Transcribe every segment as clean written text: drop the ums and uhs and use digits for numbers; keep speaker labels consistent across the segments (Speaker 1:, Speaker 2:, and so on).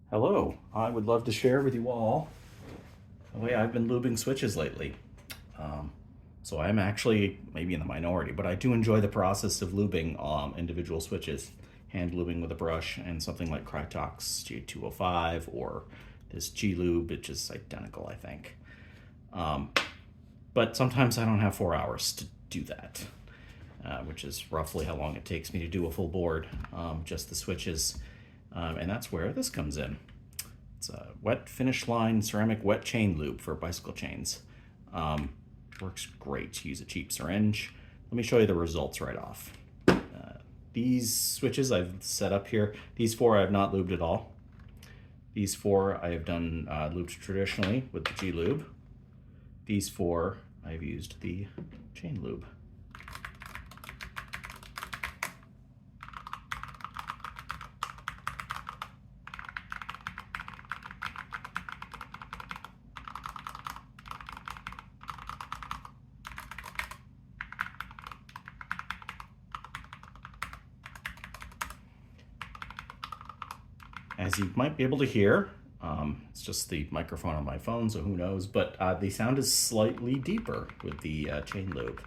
Speaker 1: Hello, I would love to share with you all the way I've been lubing switches lately. Um, so I'm actually maybe in the minority, but I do enjoy the process of lubing individual switches, hand lubing with a brush and something like Krytox G205 or this G-Lube, which is identical, I think. Um, but sometimes I don't have 4 hours to do that, which is roughly how long it takes me to do a full board, just the switches. And that's where this comes in. It's a wet finish line ceramic wet chain lube for bicycle chains. Works great to use a cheap syringe. Let me show you the results right off. These switches I've set up here, these four I have not lubed at all. These four I have done lubed traditionally with the G-Lube. These four I've used the chain lube. As you might be able to hear, it's just the microphone on my phone, so who knows, but the sound is slightly deeper with the chain lube.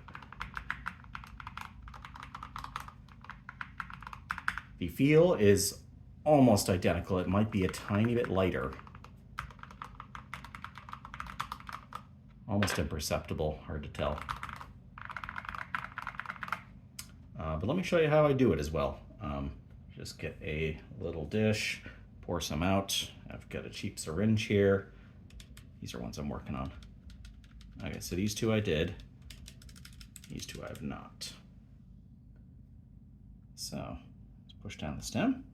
Speaker 1: The feel is almost identical. It might be a tiny bit lighter. Almost imperceptible, hard to tell. But let me show you how I do it as well. Just get a little dish, pour some out. I've got a cheap syringe here. These are ones I'm working on. Okay, so these two I did. These two I have not. So let's push down the stem.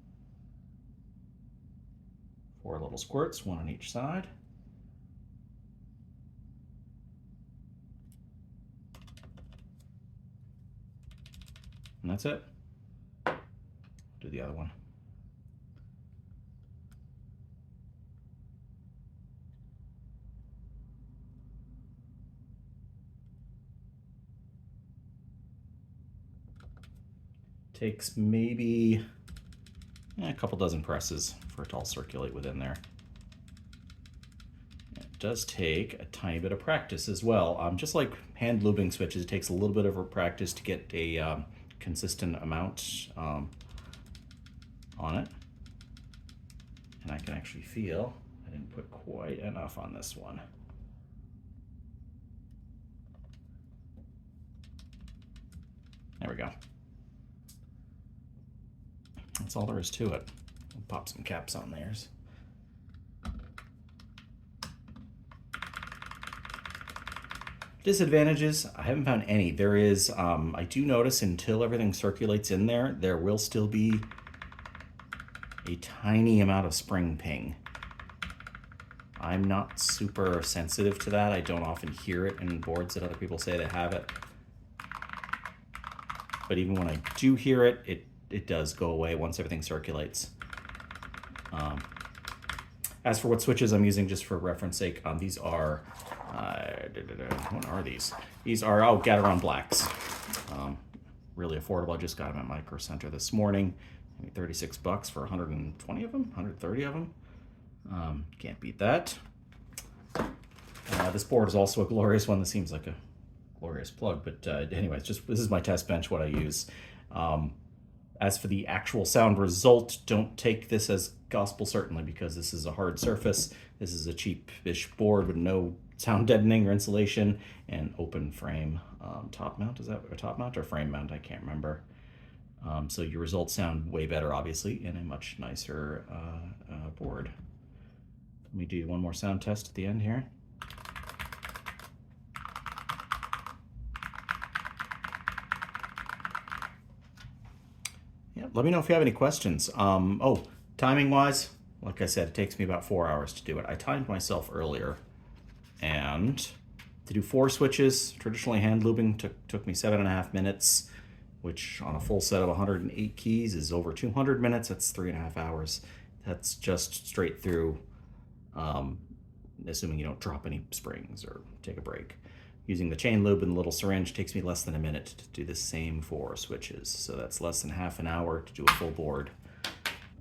Speaker 1: 4 little squirts, 1 on each side. And that's it. Do the other one. Takes maybe a couple dozen presses for it to all circulate within there. It does take a tiny bit of practice as well. Just like hand lubing switches, it takes a little bit of a practice to get a consistent amount on it. And I can actually feel I didn't put quite enough on this one. There we go. That's all there is to it. I'll pop some caps on theirs. Disadvantages, I haven't found any. There is, I do notice until everything circulates in there, there will still be a tiny amount of spring ping. I'm not super sensitive to that. I don't often hear it in boards that other people say they have it. But even when I do hear it, it does go away once everything circulates. As for what switches I'm using, just for reference sake, these are, what are these? These are, Gateron Blacks. Really affordable. I just got them at Micro Center this morning. Maybe 36 bucks for 120 of them, 130 of them. Can't beat that. This board is also a glorious one. This seems like a glorious plug, but anyways, just this is my test bench, what I use. As for the actual sound result, don't take this as gospel certainly, because this is a hard surface. This is a cheap-ish board with no sound deadening or insulation and open frame top mount. Is that a top mount or frame mount? I can't remember. So your results sound way better, obviously, in a much nicer board. Let me do one more sound test at the end here. Yeah, let me know if you have any questions. Timing wise, like I said, it takes me about 4 hours to do it. I timed myself earlier, and to do 4 switches, traditionally hand lubing took me 7.5 minutes, which on a full set of 108 keys is over 200 minutes. That's 3.5 hours. That's just straight through, assuming you don't drop any springs or take a break. Using the chain lube and the little syringe takes me less than a minute to do the same 4 switches. So that's less than half an hour to do a full board.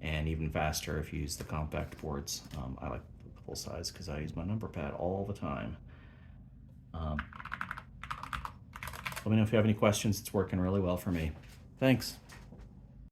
Speaker 1: and even faster if you use the compact boards. I like the full size because I use my number pad all the time. Let me know if you have any questions. It's working really well for me. Thanks.